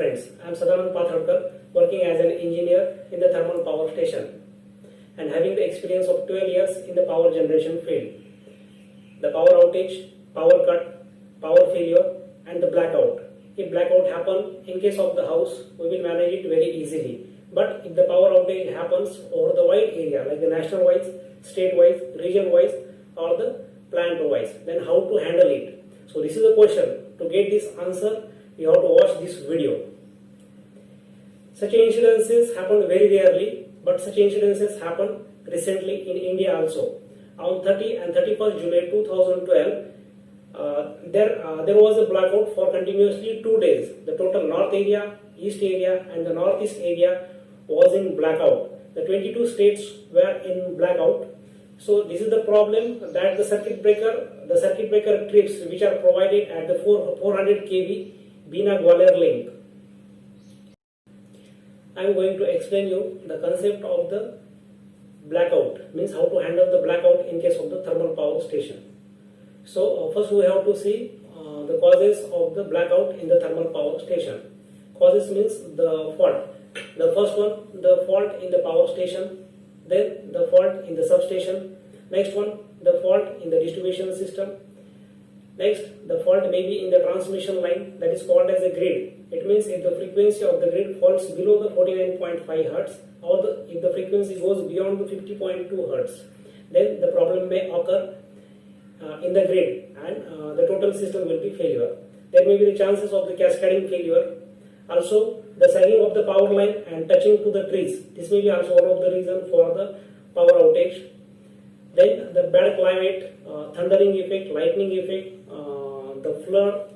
friends, I am Sadanand Patharkar, working as an engineer in the thermal power station and having the experience of 12 years in the power generation field. The power outage, power cut, power failure and the blackout. If blackout happen in case of the house, we will manage it very easily. But if the power outage happens over the wide area like the national wise, state wise, region wise or the plant wise, then how to handle it? So this is the question. To get this answer, you have to watch this video. Such incidences happen very rarely, but such incidences happen recently in India also. On 30 and 31st July 2012, there was a blackout for continuously 2 days. The total north area, east area and the northeast area was in blackout. The 22 states were in blackout. So this is the problem that the circuit breaker trips which are provided at the 400 kV Bina Gwalior link. I am going to explain you the concept of the blackout, means how to handle the blackout in case of the thermal power station. So first we have to see the causes of the blackout in the thermal power station. Causes means the fault. The first one, the fault in the power station, then the fault in the substation, next one, the fault in the distribution system, next the fault may be in the transmission line, that is called as a grid. It means if the frequency of the grid falls below the 49.5 Hz or if the frequency goes beyond the 50.2 Hz, then the problem may occur in the grid and the total system will be failure. There may be the chances of the cascading failure. Also, the sagging of the power line and touching to the trees. This may be also one of the reasons for the power outage. Then the bad climate, thundering effect, lightning effect, the flood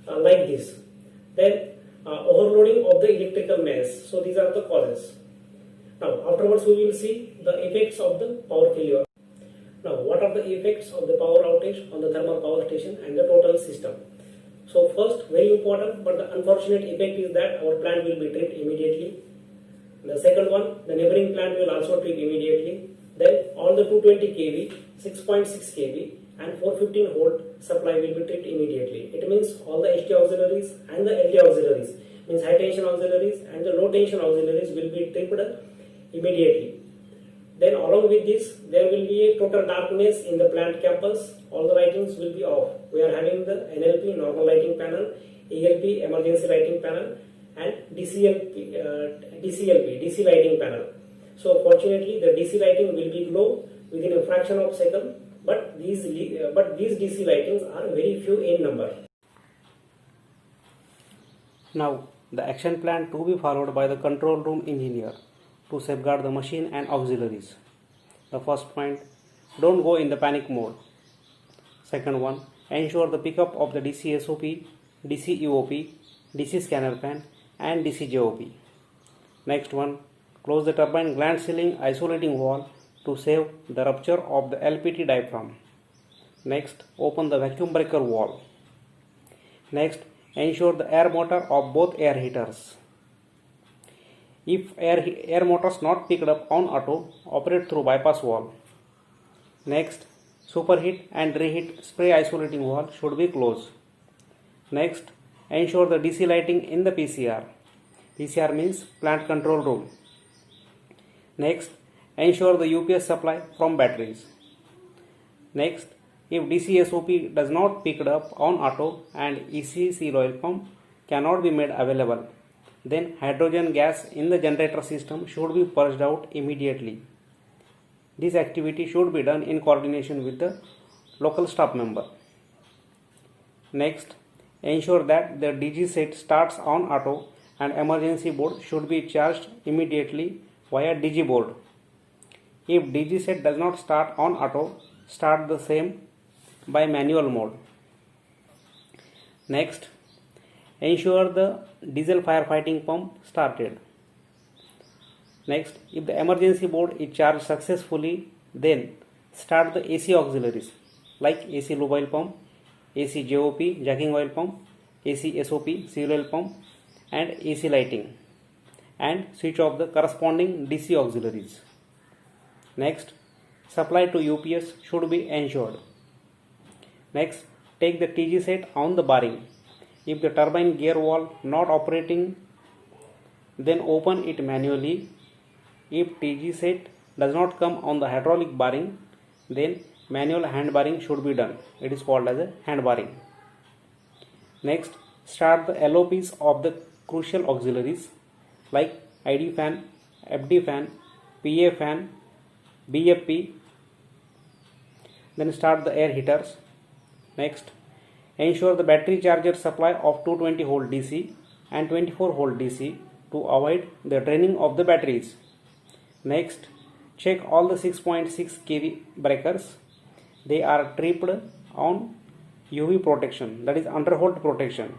like this. Then overloading of the electrical mains. So these are the causes. Now afterwards we will see the effects of the power failure. Now what are the effects of the power outage on the thermal power station and the total system? So first, very important but the unfortunate effect is that our plant will be tripped immediately. The second one, the neighboring plant will also trip immediately. Then all the 220 kV, 6.6 kV and 415 volt supply will be tripped immediately. It means all the HT auxiliaries and the LT auxiliaries, means high tension auxiliaries and the low tension auxiliaries will be tripped immediately. Then along with this, there will be a total darkness in the plant campus. All the lightings will be off. We are having the NLP, normal lighting panel, ELP, emergency lighting panel and DCLP, DC lighting panel. So fortunately, the DC lighting will be glow within a fraction of a second, but these DC lightings are very few in number. Now, the action plan to be followed by the control room engineer to safeguard the machine and auxiliaries. The first point, don't go in the panic mode. Second one, ensure the pickup of the DC SOP, DC EOP, DC scanner fan and DC JOP. Next one, close the turbine gland sealing isolating valve to save the rupture of the LPT diaphragm. Next, open the vacuum breaker valve. Next, ensure the air motor of both air heaters. If air motors not picked up on auto, operate through bypass valve. Next, superheat and reheat spray isolating valve should be closed. Next, ensure the DC lighting in the PCR. PCR means plant control room. Next, ensure the UPS supply from batteries. Next, if DC SOP does not picked up on auto and EC seal oil pump cannot be made available, then hydrogen gas in the generator system should be purged out immediately. This activity should be done in coordination with the local staff member. Next, ensure that the DG set starts on auto and emergency board should be charged immediately via DG board. If DG set does not start on auto, start the same by manual mode. Next, ensure the diesel firefighting pump started. Next, if the emergency board is charged successfully, then start the AC auxiliaries like AC lube oil pump, AC JOP jacking oil pump, AC SOP seal oil pump and AC lighting, and switch off the corresponding DC auxiliaries. Next, supply to UPS should be ensured. Next, take the TG set on the bearing. If the turbine gear valve not operating then open it manually. If TG set does not come on the hydraulic barring, then manual hand barring should be done. It is called as a hand barring. Next, start the LOPs of the crucial auxiliaries like ID fan, FD fan, PA fan, BFP. Then start the air heaters. Next, ensure the battery charger supply of 220 volt DC and 24 volt DC to avoid the draining of the batteries. Next, check all the 6.6 kV breakers. They are tripped on UV protection, that is underholt protection.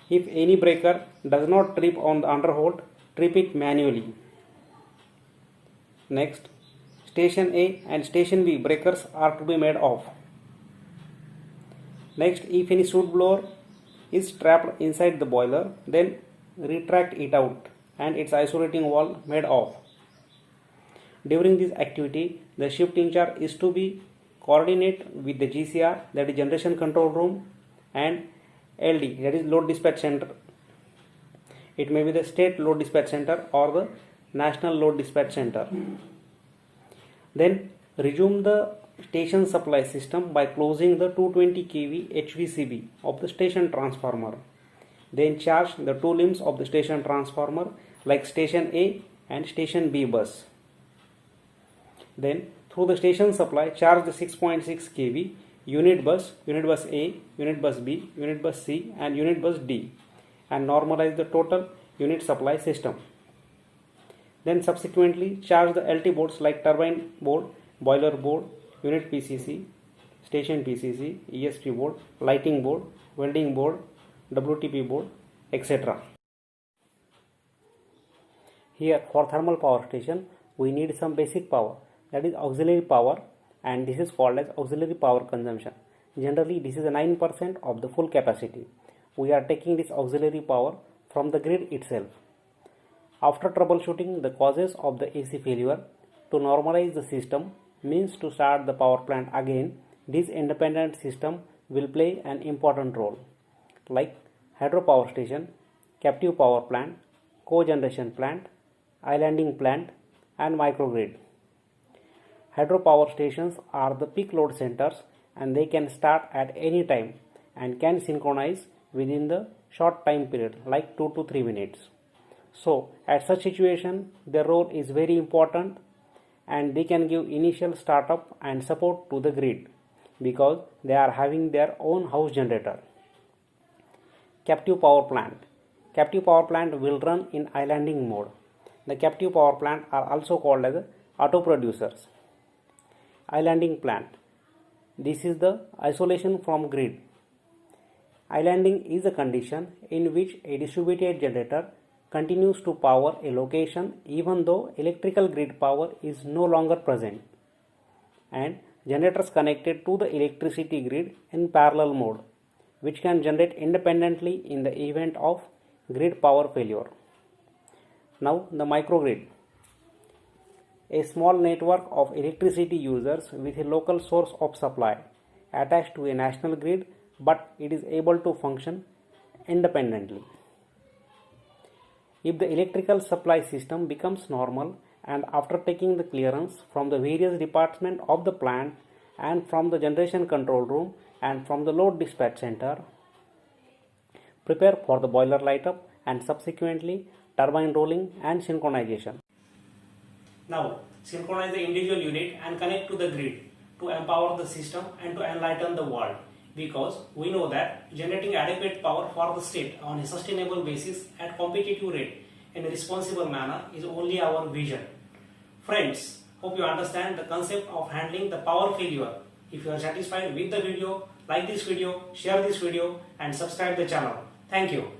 If any breaker does not trip on the underholt, trip it manually. Next, station A and station B breakers are to be made off. Next, if any soot blower is trapped inside the boiler, then retract it out and its isolating valve made off. During this activity, the shift in charge is to be coordinate with the GCR, that is generation control room, and LD, that is load dispatch center. It may be the state load dispatch center or the national load dispatch center. Then resume the station supply system by closing the 220 kV HVCB of the station transformer. Then charge the two limbs of the station transformer like station A and station B bus. Then through the station supply, charge the 6.6 kV unit bus A, unit bus B, unit bus C and unit bus D, and normalize the total unit supply system. Then subsequently charge the LT boards like turbine board, boiler board, unit PCC, station PCC, ESP board, lighting board, welding board, WTP board, etc. Here for thermal power station, we need some basic power, that is auxiliary power, and this is called as auxiliary power consumption. Generally, this is 9% of the full capacity. We are taking this auxiliary power from the grid itself. After troubleshooting the causes of the AC failure, to normalize the system means to start the power plant again, this independent system will play an important role, like hydropower station, captive power plant, cogeneration plant, islanding plant, and microgrid. Hydropower stations are the peak load centers and they can start at any time and can synchronize within the short time period like 2 to 3 minutes. So at such situation, their role is very important and they can give initial startup and support to the grid because they are having their own house generator. Captive power plant. Captive power plant will run in islanding mode. The captive power plant are also called as auto producers. Islanding plant. This is the isolation from grid. Islanding is a condition in which a distributed generator continues to power a location even though electrical grid power is no longer present, and generators connected to the electricity grid in parallel mode, which can generate independently in the event of grid power failure. Now the microgrid. A small network of electricity users with a local source of supply attached to a national grid, but it is able to function independently. If the electrical supply system becomes normal and after taking the clearance from the various departments of the plant and from the generation control room and from the load dispatch center, prepare for the boiler light up and subsequently turbine rolling and synchronization. Now, synchronize the individual unit and connect to the grid to empower the system and to enlighten the world, because we know that generating adequate power for the state on a sustainable basis at competitive rate in a responsible manner is only our vision. Friends, hope you understand the concept of handling the power failure. If you are satisfied with the video, like this video, share this video and subscribe the channel. Thank you.